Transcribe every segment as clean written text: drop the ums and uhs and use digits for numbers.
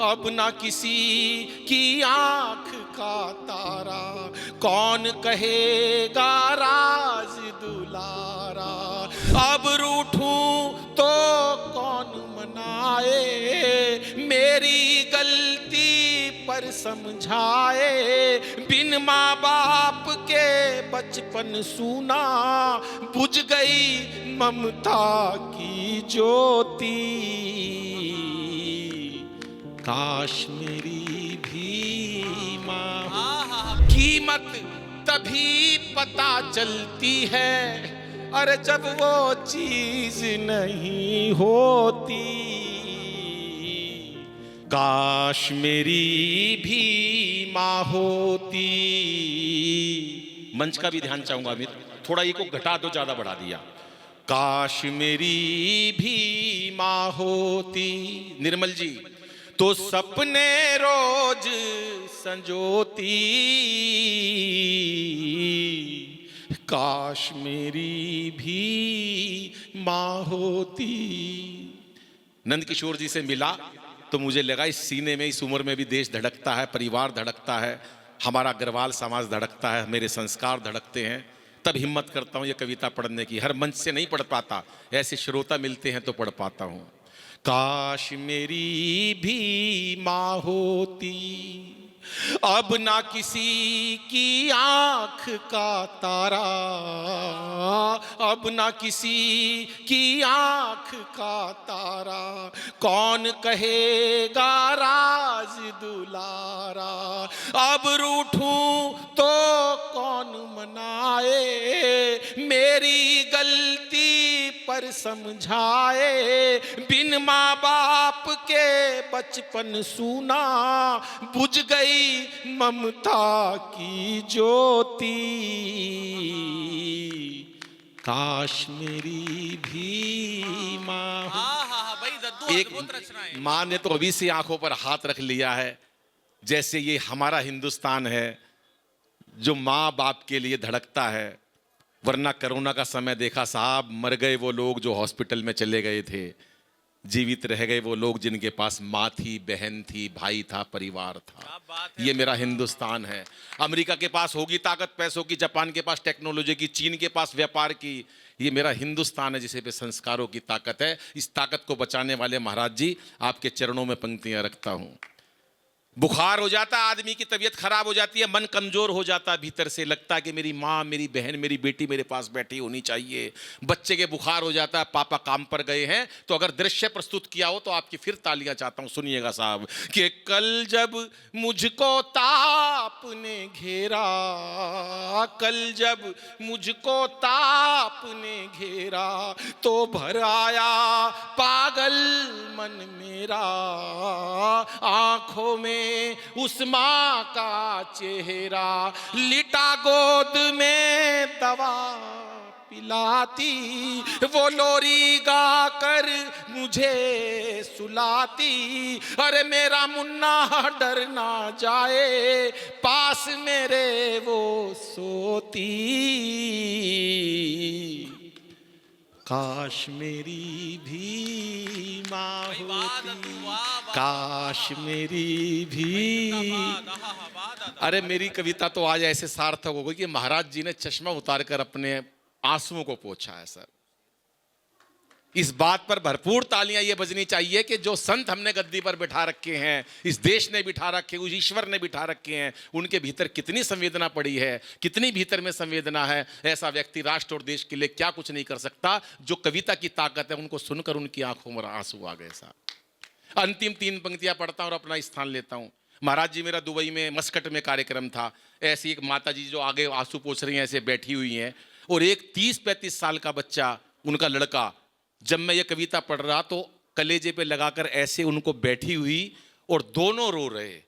अब ना किसी की आंख का तारा, कौन कहेगा राज दुलारा। अब रूठूं तो कौन मनाए, मेरी गलती पर समझाए। बिन माँ बाप के बचपन सूना, बुझ गई ममता की ज्योति। काश मेरी भी माँ। कीमत तभी पता चलती है, अरे जब वो चीज नहीं होती। काश मेरी भी माँ होती। मंच का भी ध्यान चाहूंगा अमित, थोड़ा ये को घटा दो, ज्यादा बढ़ा दिया। काश मेरी भी माँ होती, निर्मल जी, तो सपने रोज संजोती। काश मेरी भी माँ होती। नंद किशोर जी से मिला तो मुझे लगा इस सीने में, इस उम्र में भी देश धड़कता है, परिवार धड़कता है, हमारा अग्रवाल समाज धड़कता है, मेरे संस्कार धड़कते हैं। तब हिम्मत करता हूँ ये कविता पढ़ने की। हर मंच से नहीं पढ़ पाता, ऐसे श्रोता मिलते हैं तो पढ़ पाता हूँ। काश मेरी भी माँ होती, अब ना किसी की आंख का तारा, अब ना किसी की आंख का तारा, कौन कहेगा राज दुलारा। अब रूठूं तो कौन मनाए, मेरी गलती पर समझाए। बिन माँ बाप के बचपन सूना, बुझ गई ममता की ज्योति। काश मेरी भी माँ। एक माँ ने तो अभी से आंखों पर हाथ रख लिया है, जैसे ये हमारा हिंदुस्तान है जो माँ बाप के लिए धड़कता है। वरना कोरोना का समय देखा साहब, मर गए वो लोग जो हॉस्पिटल में चले गए थे, जीवित रह गए वो लोग जिनके पास माँ थी, बहन थी, भाई था, परिवार था। ये मेरा हिंदुस्तान है। अमेरिका के पास होगी ताकत पैसों की, जापान के पास टेक्नोलॉजी की, चीन के पास व्यापार की, ये मेरा हिंदुस्तान है जिसे पे संस्कारों की ताकत है। इस ताकत को बचाने वाले महाराज जी, आपके चरणों में पंक्तियां रखता हूं। बुखार हो जाता है, आदमी की तबीयत खराब हो जाती है, मन कमजोर हो जाता है, भीतर से लगता है कि मेरी माँ, मेरी बहन, मेरी बेटी मेरे पास बैठी होनी चाहिए। बच्चे के बुखार हो जाता है, पापा काम पर गए हैं, तो अगर दृश्य प्रस्तुत किया हो तो आपकी फिर तालियां चाहता हूं, सुनिएगा साहब। कि कल जब मुझको ताप ने घेरा, कल जब मुझको ताप ने घेरा, तो भर आया पागल मन मेरा। आंखों में उस माँ का चेहरा, लिटा गोद में दवा पिलाती, वो लोरी गा कर मुझे सुलाती। अरे मेरा मुन्ना डर ना जाए, पास मेरे वो सोती। काश मेरी भी माँ होती, काश मेरी भी। अरे मेरी कविता तो आज ऐसे सार्थक हो गई कि महाराज जी ने चश्मा उतारकर अपने आंसुओं को पोंछा है सर। इस बात पर भरपूर तालियां ये बजनी चाहिए कि जो संत हमने गद्दी पर बिठा रखे हैं, इस देश ने बिठा रखे, उस ईश्वर ने बिठा रखे हैं, उनके भीतर कितनी संवेदना पड़ी है, कितनी भीतर में संवेदना है। ऐसा व्यक्ति राष्ट्र और देश के लिए क्या कुछ नहीं कर सकता। जो कविता की ताकत है, उनको सुनकर उनकी आंखों में आंसू आ गए साहब। अंतिम 3 पंक्तियां पढ़ता हूं और अपना स्थान लेता हूं। महाराज जी, मेरा दुबई में मस्कट में कार्यक्रम था। ऐसी एक माता जी जो आगे आंसू पोंछ रही हैं, ऐसे बैठी हुई हैं, और एक 30-35 साल का बच्चा, उनका लड़का, जब मैं ये कविता पढ़ रहा तो कलेजे पे लगाकर ऐसे उनको बैठी हुई, और दोनों रो रहे,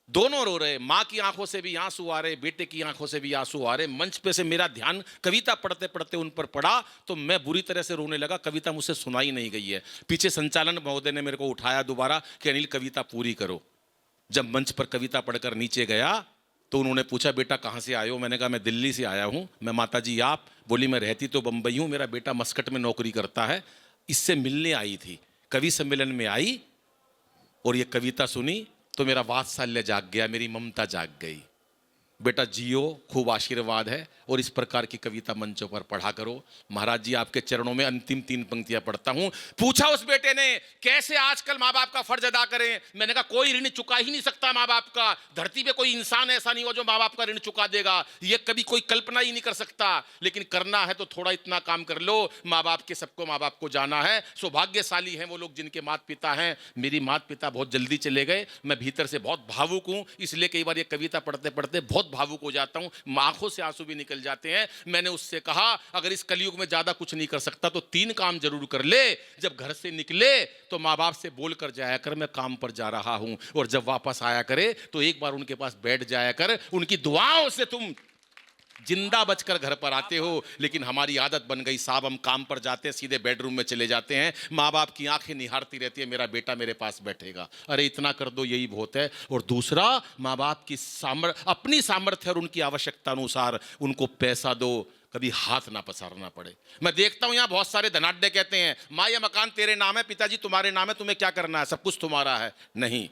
दोनों रो रहे। माँ की आंखों से भी आंसू आ रहे, बेटे की आंखों से भी आंसू आ रहे। मंच पे से मेरा ध्यान कविता पढ़ते पढ़ते उन पर पड़ा तो मैं बुरी तरह से रोने लगा। कविता मुझसे सुनाई नहीं गई है। पीछे संचालन महोदय ने मेरे को उठाया दोबारा कि अनिल कविता पूरी करो। जब मंच पर कविता पढ़कर नीचे गया तो उन्होंने पूछा, बेटा कहाँ से आए हो? मैंने कहा मैं दिल्ली से आया हूँ। मैं माता जी आप? बोली मैं रहती तो बम्बई हूँ, मेरा बेटा मस्कट में नौकरी करता है, इससे मिलने आई थी। कवि सम्मेलन में आई, और ये कविता सुनी तो मेरा वात्सल्य जाग गया, मेरी ममता जाग गई। बेटा जियो, खूब आशीर्वाद है, और इस प्रकार की कविता मंचों पर पढ़ा करो। महाराज जी आपके चरणों में अंतिम 3 पंक्तियां पढ़ता हूं। पूछा उस बेटे ने कैसे आजकल माँ बाप का फर्ज अदा करें। मैंने कहा कोई ऋण चुका ही नहीं सकता माँ बाप का, धरती पे कोई इंसान ऐसा नहीं हो जो माँ बाप का ऋण चुका देगा, ये कभी कोई कल्पना ही नहीं कर सकता। लेकिन करना है तो थोड़ा इतना काम कर लो, माँ बाप के सबको माँ बाप को जाना है। सौभाग्यशाली हैं वो लोग जिनके माता पिता हैं। मेरी माता पिता बहुत जल्दी चले गए, मैं भीतर से बहुत भावुक हूँ, इसलिए कई बार ये कविता पढ़ते पढ़ते बहुत भावुक हो जाता हूं, आंखों से आंसू भी निकल जाते हैं। मैंने उससे कहा अगर इस कलयुग में ज्यादा कुछ नहीं कर सकता तो 3 काम जरूर कर ले। जब घर से निकले तो माँ बाप से बोल कर जाया कर मैं काम पर जा रहा हूं, और जब वापस आया करे तो एक बार उनके पास बैठ जाया कर। उनकी दुआओं से तुम जिंदा बचकर घर पर आते हो। लेकिन हमारी आदत बन गई साहब, हम काम पर जाते हैं सीधे बेडरूम में चले जाते हैं, माँ बाप की आंखें निहारती रहती है मेरा बेटा मेरे पास बैठेगा। अरे इतना कर दो यही बहुत है। और दूसरा, माँ बाप की अपनी सामर्थ्य और उनकी आवश्यकता अनुसार उनको पैसा दो, कभी हाथ ना पसारना पड़े। मैं देखता हूं यहां बहुत सारे धनाढ्य कहते हैं माँ ये मकान तेरे नाम है, पिताजी तुम्हारे नाम है, तुम्हें क्या करना है, सब कुछ तुम्हारा है। नहीं,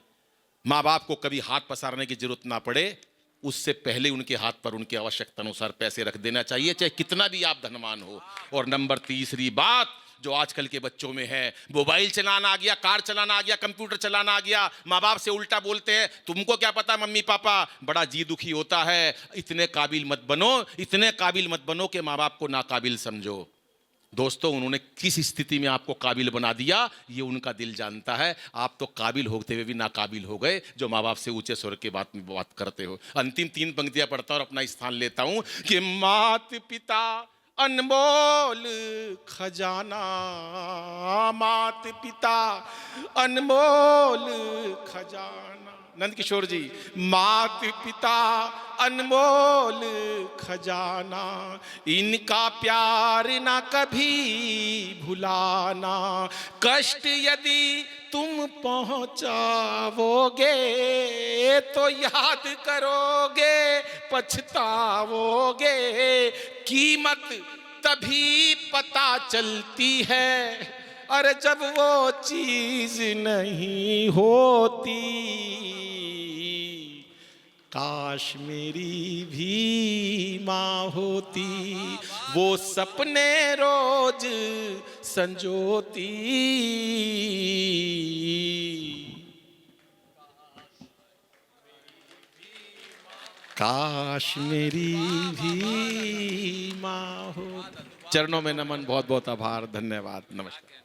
माँ बाप को कभी हाथ पसारने की जरूरत ना पड़े, उससे पहले उनके हाथ पर उनकी आवश्यकता अनुसार पैसे रख देना चाहिए, चाहे कितना भी आप धनवान हो। और नंबर तीसरी बात जो आजकल के बच्चों में है, मोबाइल चलाना आ गया, कार चलाना आ गया, कंप्यूटर चलाना आ गया, माँ बाप से उल्टा बोलते हैं तुमको क्या पता मम्मी पापा, बड़ा जी दुखी होता है। इतने काबिल मत बनो, इतने काबिल मत बनो कि माँ बाप को नाकाबिल समझो। दोस्तों उन्होंने किस स्थिति में आपको काबिल बना दिया ये उनका दिल जानता है। आप तो काबिल होते हुए भी नाकाबिल हो गए जो माँ बाप से ऊंचे स्वर के बात करते हो। अंतिम 3 पंक्तियां पढ़ता और अपना स्थान लेता हूं कि मात पिता अनमोल खजाना, मात पिता अनमोल खजाना। नंद किशोर जी, मात पिता अनमोल खजाना, इनका प्यार ना कभी भुलाना, कष्ट यदि तुम पहुंचाओगे तो याद करोगे पछताओगे, कीमत तभी पता चलती है अरे जब वो चीज नहीं होती। काश मेरी भी माँ होती, वो सपने रोज संजोती। काश मेरी भी माँ हो। चरणों में नमन, बहुत बहुत आभार, धन्यवाद, नमस्कार।